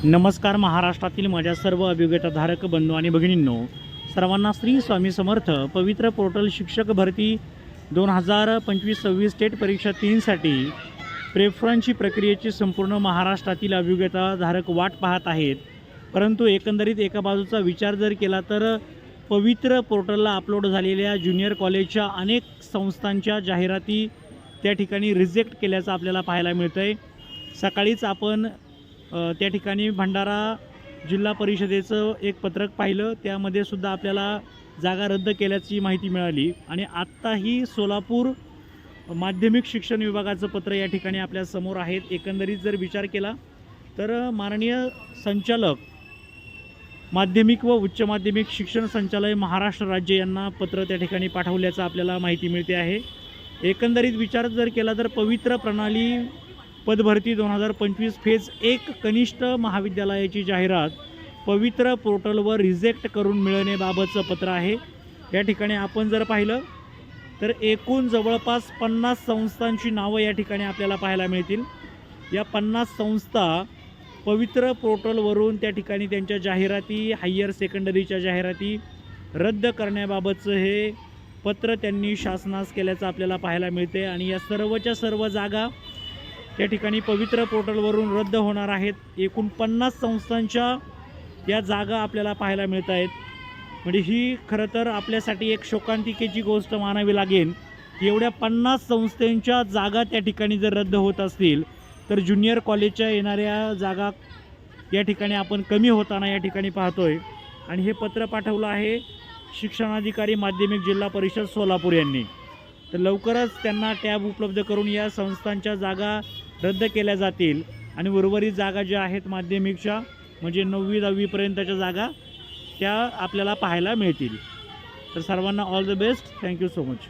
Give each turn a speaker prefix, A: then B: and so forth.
A: नमस्कार महाराष्ट्रातील माझ्या सर्व अभियोग्यताधारक बंधू आणि भगिनींनो, सर्वांना श्री स्वामी समर्थ. पवित्र पोर्टल शिक्षक भरती 2025-26 स्टेट परीक्षा 3साठी प्रेफरन्सची प्रक्रियेची संपूर्ण महाराष्ट्रातील अभियोग्यताधारक वाट पाहत आहेत. परंतु एकंदरीत एका बाजूचा विचार जर केला तर पवित्र पोर्टलला अपलोड झालेल्या ज्युनियर कॉलेजच्या अनेक संस्थांच्या जाहिराती त्या ठिकाणी रिजेक्ट केल्याचं आपल्याला पाहायला मिळतं आहे. सकाळीच आपण त्या ठिकाणी भंडारा जिल्हा परिषदेचं एक पत्रक पाहिलं, त्यामध्ये सुद्धा आपल्याला जागा रद्द केल्याची माहिती मिळाली. आणि आत्ताही सोलापूर माध्यमिक शिक्षण विभागाचं पत्र या ठिकाणी आपल्या समोर आहेत. एकंदरीत जर विचार केला तर माननीय संचालक माध्यमिक व उच्च माध्यमिक शिक्षण संचालय महाराष्ट्र राज्य यांना पत्र त्या ठिकाणी पाठवल्याचं आपल्याला माहिती मिळते आहे. एकंदरीत विचार जर केला तर पवित्र प्रणाली पदभरती 2025 फेज 1 कनिष्ठ महाविद्यालयाची जाहिरात पवित्र पोर्टलवर रिजेक्ट करून मिळवण्याबाबतचं पत्र आहे. या ठिकाणी आपण जर पाहिलं तर एकूण जवळपास 50 संस्थांची नावं या ठिकाणी आपल्याला पाहायला मिळतील. या 50 संस्था पवित्र पोर्टलवरून त्या ठिकाणी त्यांच्या जाहिराती, हायर सेकंडरीच्या जाहिराती रद्द करण्याबाबतचं हे पत्र त्यांनी शासनास केल्याचं आपल्याला पाहायला मिळते. आणि या सर्वच्या सर्व जागा त्या ठिकाणी पवित्र पोर्टलवरून रद्द होणार आहेत. एकूण 50 संस्थांच्या या जागा आपल्याला पाहायला मिळत आहेत. म्हणजे ही खरं तर आपल्यासाठी एक शोकांतिकेची गोष्ट मानावी लागेल की एवढ्या 50 संस्थांच्या जागा त्या ठिकाणी जर रद्द होत असतील तर ज्युनियर कॉलेजच्या येणाऱ्या जागा या ठिकाणी आपण कमी होताना या ठिकाणी पाहतोय. आणि हे पत्र पाठवलं आहे शिक्षणाधिकारी माध्यमिक जिल्हा परिषद सोलापूर यांनी. तर लवकरच त्यांना टॅब उपलब्ध करून या संस्थांच्या जागा रद्द केल्या जातील आणि उर्वरित जागा ज्या आहेत माध्यमिकच्या म्हणजे 9वी 10वीपर्यंतच्या जागा त्या आपल्याला पाहायला मिळतील. तर सर्वांना all the best. Thank you so much.